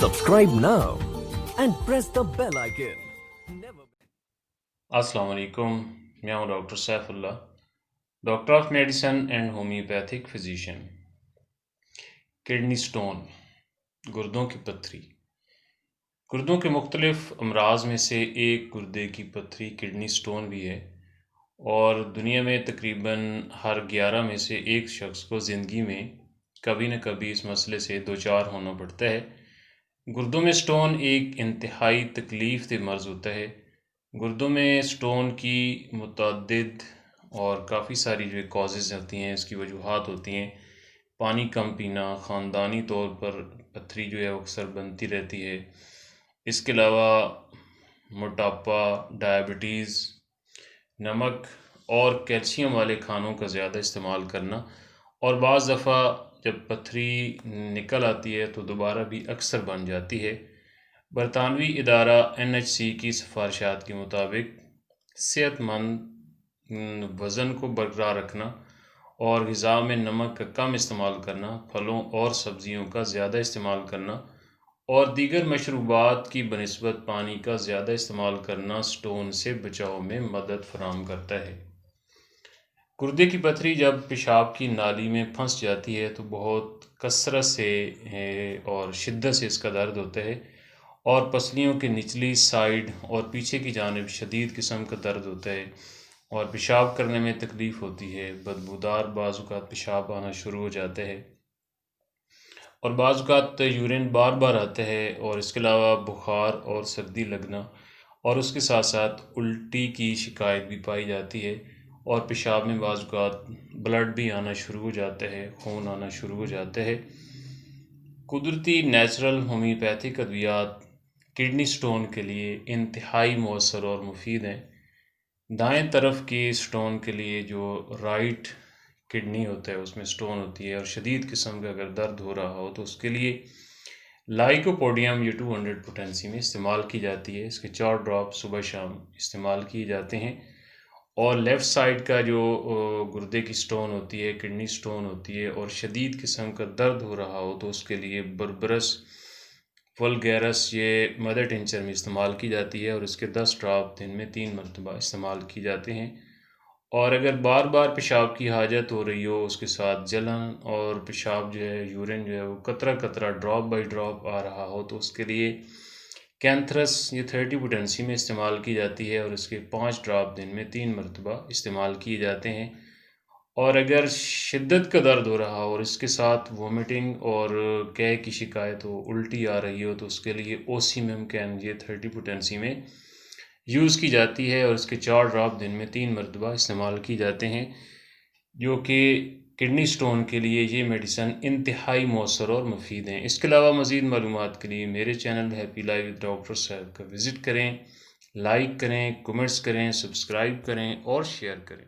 Subscribe now and press the bell icon. Never. अस्सलाम वालेकुम। मैं हूँ doctor Saifullah, doctor of medicine and homoeopathic physician. Kidney stone, गुर्दों की पत्थरी। गुर्दों के मुख्तलिफ अमराज में से एक गुर्दे की पत्थरी किडनी स्टोन भी है, और दुनिया में तकरीबन हर 11 में से एक शख्स को ज़िंदगी में कभी न कभी इस मसले से दो चार होना पड़ता है। गुर्दों में स्टोन एक इंतहाई तकलीफ़ दह मर्ज़ होता है। गुर्दों में स्टोन की मुतअद्दिद और काफ़ी सारी जो कॉजेज़ होती हैं, इसकी वजूहात होती हैं। पानी कम पीना, ख़ानदानी तौर पर पथरी जो है वो अक्सर बनती रहती है। इसके अलावा मोटापा, डायबिटीज़, नमक और कैल्शियम वाले खानों का ज़्यादा इस्तेमाल करना, और बाज़ दफ़ा जब पथरी निकल आती है तो दोबारा भी अक्सर बन जाती है। बरतानवी इदारा NHC की सिफारिशात के मुताबिक सेहतमंद वज़न को बरकरार रखना और ग़िज़ा में नमक का कम इस्तेमाल करना, फलों और सब्ज़ियों का ज़्यादा इस्तेमाल करना और दीगर मशरूबात की बनिस्बत पानी का ज़्यादा इस्तेमाल करना स्टोन से बचाव में मदद फराहम करता है। गुर्दे की पथरी जब पेशाब की नाली में फंस जाती है तो बहुत कसरत से और शिद्दत से इसका दर्द होता है, और पसलियों के निचली साइड और पीछे की जानिब शदीद किस्म का दर्द होता है, और पेशाब करने में तकलीफ़ होती है। बदबूदार बाज़-औक़ात पेशाब आना शुरू हो जाता है, और बाज़-औक़ात यूरिन बार बार आता है, और इसके अलावा बुखार और सर्दी लगना और उसके साथ साथ उल्टी की शिकायत भी पाई जाती है, और पेशाब में बाज़-औक़ात ब्लड भी आना शुरू हो जाता है, खून आना शुरू हो जाता है। कुदरती नेचुरल होम्योपैथिक अद्वियात किडनी स्टोन के लिए इंतहाई मौसर और मुफीद हैं। दाएं तरफ के स्टोन के लिए जो राइट किडनी होता है उसमें स्टोन होती है, और शदीद किस्म का अगर दर्द हो रहा हो तो उसके लिए लाइकोपोडियम ये 200 पोटेंसी में इस्तेमाल की जाती है। इसके 4 ड्रॉप सुबह शाम इस्तेमाल किए जाते हैं। और लेफ़्ट साइड का जो गुर्दे की स्टोन होती है, किडनी स्टोन होती है, और शदीद किस्म का दर्द हो रहा हो तो उसके लिए बर्बरस वल्गैरस ये मदर टिंचर में इस्तेमाल की जाती है, और इसके 10 ड्रॉप दिन में 3 मरतबा इस्तेमाल की जाते हैं। और अगर बार बार पेशाब की हाजत हो रही हो, उसके साथ जलन और पेशाब जो है, यूरिन जो है वो कतरा कतरा ड्रॉप बाई ड्रॉप आ रहा हो तो उसके लिए कैंथरस ये 30 पोटेंसी में इस्तेमाल की जाती है, और इसके 5 ड्रॉप दिन में 3 मरतबा इस्तेमाल किए जाते हैं। और अगर शिद्दत का दर्द हो रहा हो और इसके साथ वोमिटिंग और कै की शिकायत हो, उल्टी आ रही हो, तो उसके लिए ओसीमम कैन ये 30 पोटेंसी में यूज़ की जाती है, और इसके 4 ड्रॉप दिन में 3 मरतबा इस्तेमाल की जाते हैं, जो कि किडनी स्टोन के लिए ये मेडिसन इंतहाई मौसर और मुफीद हैं। इसके अलावा मज़ीद मालूमात के लिए मेरे channel happy life with doctor साहब का विज़िट करें, लाइक करें, कमेंट्स करें, सब्सक्राइब करें और शेयर करें।